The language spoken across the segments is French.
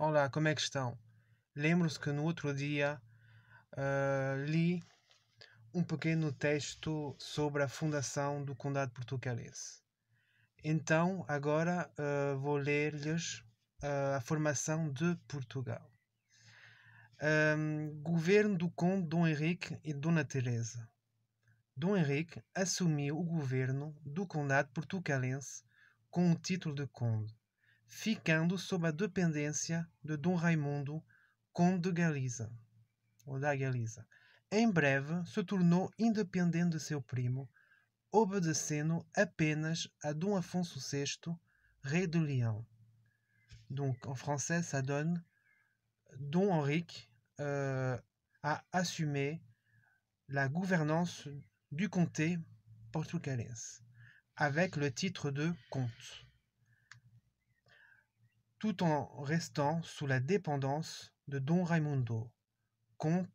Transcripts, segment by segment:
Olá, como é que estão? Lembro-se que no outro dia li um pequeno texto sobre a fundação do Condado Portucalense. Então, agora vou ler-lhes a formação de Portugal. Governo do Conde Dom Henrique e Dona Teresa. Dom Henrique assumiu o governo do Condado Portucalense com o título de Conde, ficando sob a dependência de Dom Raimundo, Conde de Galiza, ou da Galiza. Em breve se tornou independente de seu primo, obedecendo apenas a Dom Afonso VI, rei de Leão. Donc, en français, ça donne Dom Henrique a assumé la gouvernance du comté portucalense avec le titre de comte, tout en restant sous la dépendance de Dom Raimundo, comte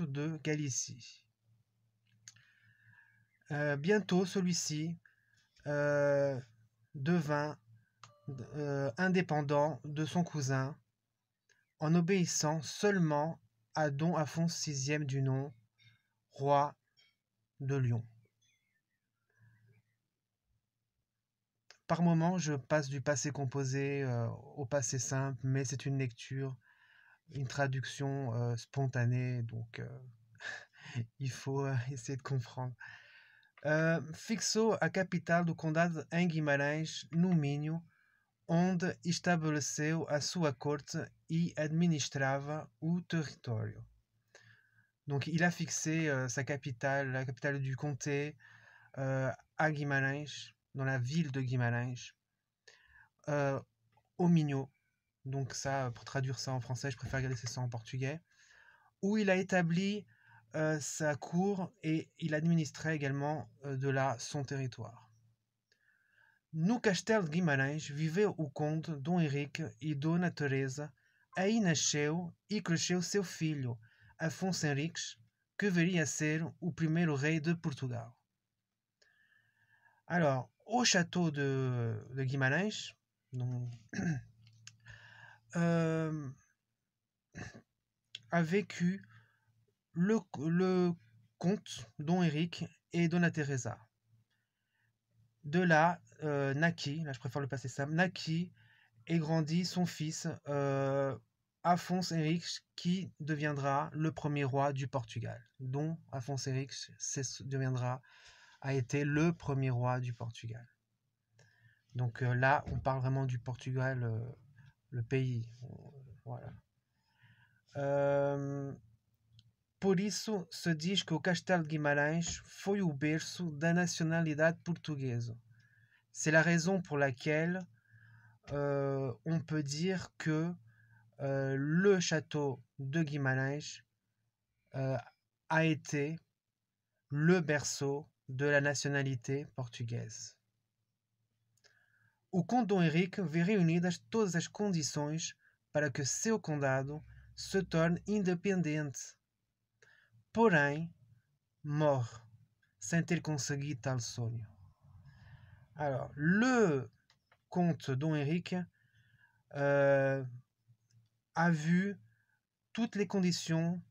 de Galicie. Bientôt, celui-ci devint indépendant de son cousin en obéissant seulement à Dom Afonso VI du nom, roi de Lyon. Par moments, je passe du passé composé au passé simple, mais c'est une lecture, une traduction spontanée, donc il faut essayer de comprendre. Fixou a capital do condado em Guimarães, no Minho, onde estabeleceu a sua corte e administrava o território. Donc il a fixé sa capitale, la capitale du comté, à Guimarães, dans la ville de Guimarães, au Minho. Donc ça, pour traduire ça en français, je préfère laisser ça en portugais. Où il a établi sa cour et il administrait également de là son territoire. No Castelo de Guimarães viveu o conde Dom Henrique e Dona Teresa. Aí nasceu e cresceu seu filho, Afonso Henriques, que viria a ser o primeiro rei de Portugal. Alors, au château de Guimarães, donc, a vécu le comte Dom Henrique et Dona Teresa. De là naquit, là je préfère le passer simple, naquit et grandit son fils Afonso Henriques, qui deviendra le premier roi du Portugal. Dont Afonso Henriques a été le premier roi du Portugal. Donc là, on parle vraiment du Portugal, le pays. Voilà. Por isso se diz que o Castelo de Guimarães foi o berço da nationalité portugaise. C'est la raison pour laquelle on peut dire que le château de Guimarães a été le berceau de la nationalité portugaise. O conde Dom Henrique vê reunidas todas as condições para que seu condado se torne independente. Porém, morre sem ter conseguido tal sonho. Alors, le comte Dom Henrique a vu toutes les conditions,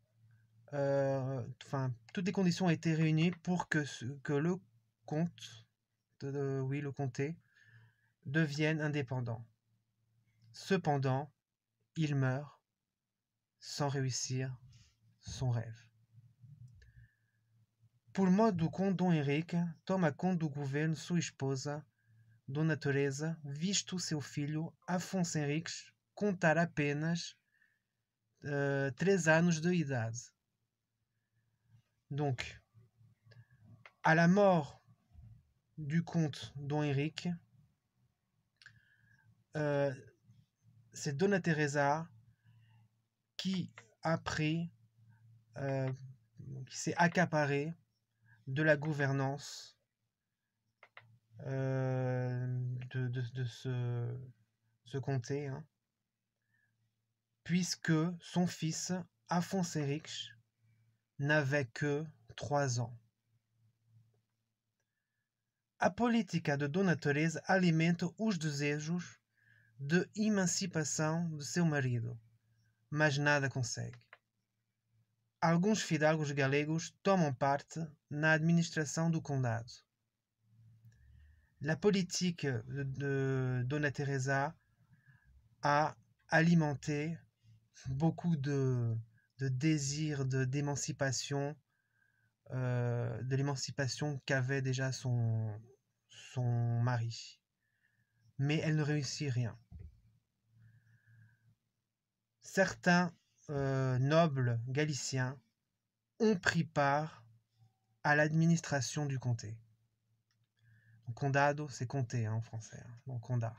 toutes les conditions ont été réunies pour que le comte, le comté, devienne indépendant. Cependant, il meurt sans réussir son rêve. Por modo do conde Dom Henrique toma conta do governo sua esposa, Dona Teresa, visto seu filho Afonso Henriques contar apenas 3 anos de idade. Donc, à la mort du comte Dom Henrique, c'est Dona Teresa qui a pris, qui s'est accaparé de la gouvernance de ce comté, hein, puisque son fils Afonso Henriques n'avait que 3 ans. A política de Dona Teresa alimenta os desejos de emancipação de seu marido, mas nada consegue. Alguns fidalgos galegos tomam parte na administração do condado. La politique de Dona Teresa a alimenté beaucoup de désirs d'émancipation, de l'émancipation qu'avait déjà son mari. Mais elle ne réussit rien. Certains nobles galiciens ont pris part à l'administration du comté. Condado, c'est comté en français, donc condá.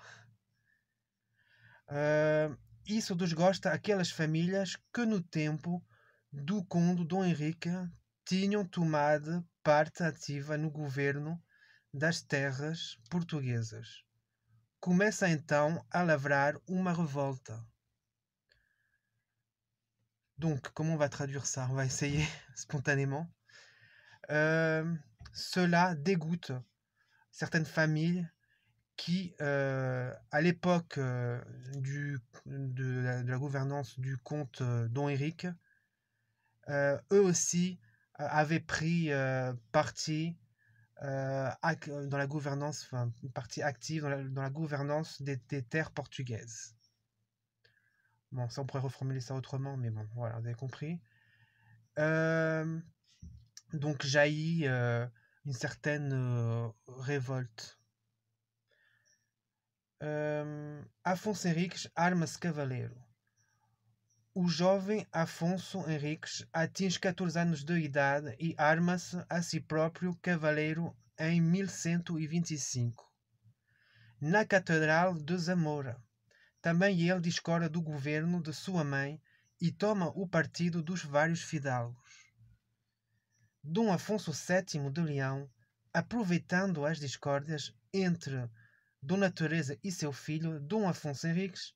Isso desgosta aquelas famílias que no tempo do conde Dom Henrique tinham tomado parte ativa no governo das terras portuguesas. Começa então a lavrar uma revolta. Donc, comment on va traduire ça? On va essayer spontanément. Cela dégoûte certaines familles qui, à l'époque de la gouvernance du comte Don Henrique, eux aussi avaient pris parti dans la gouvernance, enfin, une partie active dans la gouvernance des terres portugaises. Bon, ça on pourrait reformuler ça autrement, mais bon, voilà, vous avez compris. Donc jaillit une certaine révolte. Afonso Henriques arma-se cavaleiro. O jovem Afonso Henriques atinge 14 anos de idade e arma-se a si próprio cavaleiro em 1125. Na Catedral de Zamora. Também ele discorda do governo de sua mãe e toma o partido dos vários fidalgos. Dom Afonso VII de Leão, aproveitando as discórdias entre Dona Teresa e seu filho, Dom Afonso Henriques,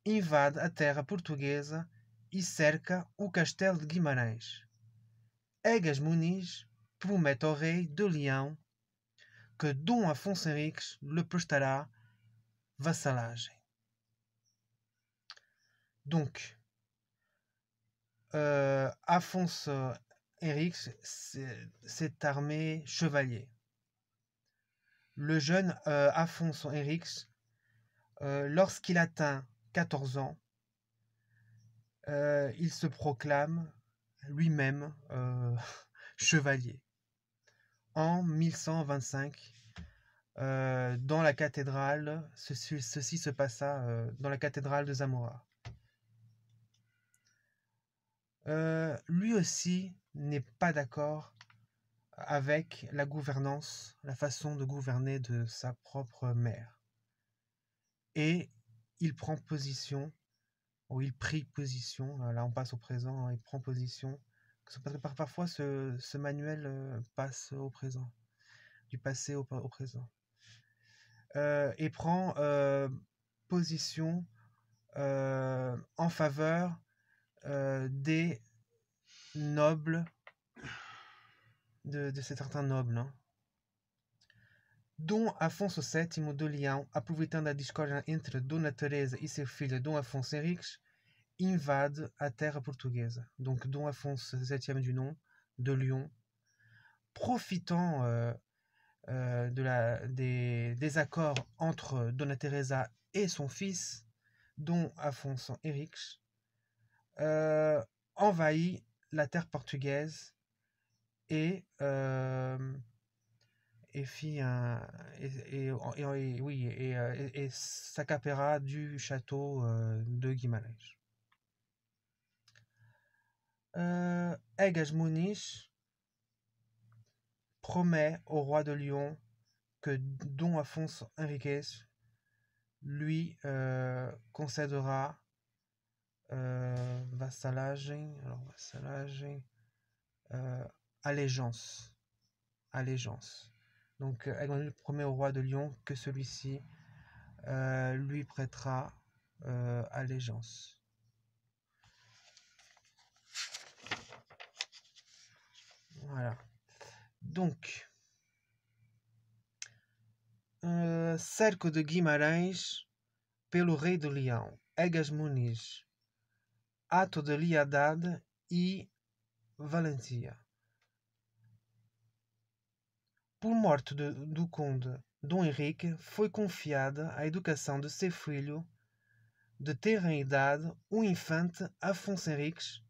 invade a terra portuguesa e cerca o castelo de Guimarães. Egas Muniz promete ao rei de Leão que Dom Afonso Henriques lhe prestará vassalagem. Donc, Afonso Henriques s'est armé chevalier. Le jeune Afonso Henriques, lorsqu'il atteint 14 ans, il se proclame lui-même chevalier. En 1125, dans la cathédrale, ceci se passa dans la cathédrale de Zamora. Lui aussi n'est pas d'accord avec la gouvernance, la façon de gouverner de sa propre mère. Et il prend position, ou il prit position, là on passe au présent, il prend position, parce que parfois ce manuel passe au présent, du passé au présent. Et prend position en faveur des nobles, de certains nobles. Hein. Dom Afonso VII de Leão, aproveitando a discórdia entre Dona Teresa e seu filho Dom Afonso Henriques, invade a terra portuguesa. Donc Dom Afonso VII du nom, de Lyon, profitant des accords entre Dona Teresa et son fils, Dom Afonso Henriques, envahit la terre portugaise et s'accaparera du château de Guimarães. Egas Muniz promet au roi de Lyon que Dom Afonso Henriques lui concédera vassalagem, allégeance. Donc Egas promet au roi de Lyon que celui-ci lui prêtera allégeance. Voilà. Donc, cerco de Guimarães pelo rei de Leão, Egas Muniz, ato de lealdade e valentia. Por morte do conde Dom Henrique, foi confiada a educação de seu filho de tenra idade, o infante Afonso Henriques,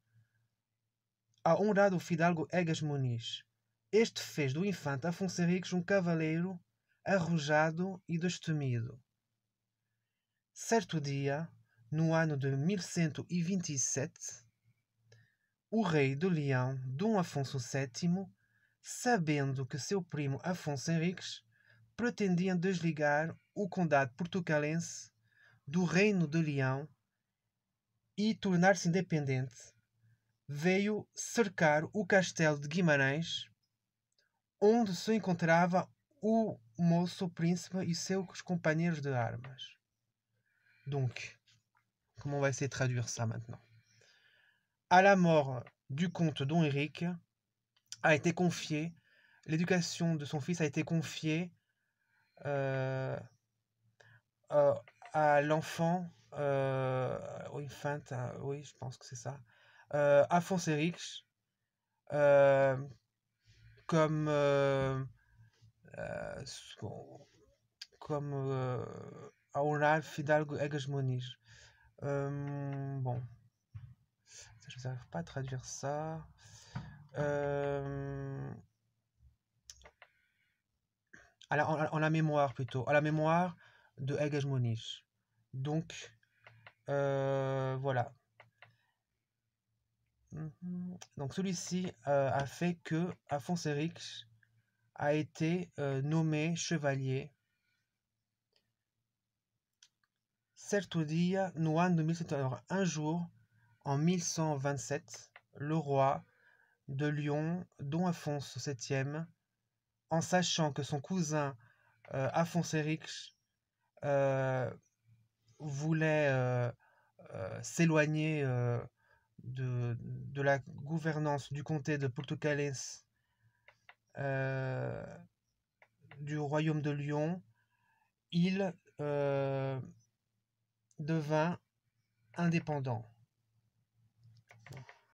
ao honrado fidalgo Egas Muniz. Este fez do infante Afonso Henriques um cavaleiro arrojado e destemido. Certo dia, no ano de 1127, o rei de Leão, Dom Afonso VII, sabendo que seu primo Afonso Henriques pretendia desligar o condado portucalense do reino de Leão e tornar-se independente, veio cercar o castelo de Guimarães, onde se encontrava o moço príncipe e seus companheiros de armas. Donc, comment on va essayer de traduire ça maintenant? À la mort du comte Don Henrique, a été confiée, l'éducation de son fils a été confiée à l'enfant, au infant, oui, je pense que c'est ça, Afonso Henriques, comme a honrar Fidalgo Egas Muniz. Bon, je n'arrive pas à traduire ça. En la mémoire plutôt, à la mémoire de Egas Muniz. Donc, voilà. Donc celui-ci a fait que Afonso Henriques a été nommé chevalier. Certo dia, no ano de 1700, alors un jour, en 1127, le roi de Lyon, Dom Afonso VII, en sachant que son cousin Afonso Henriques voulait s'éloigner de la gouvernance du comté de Portucalense du royaume de Lyon, il devint indépendant.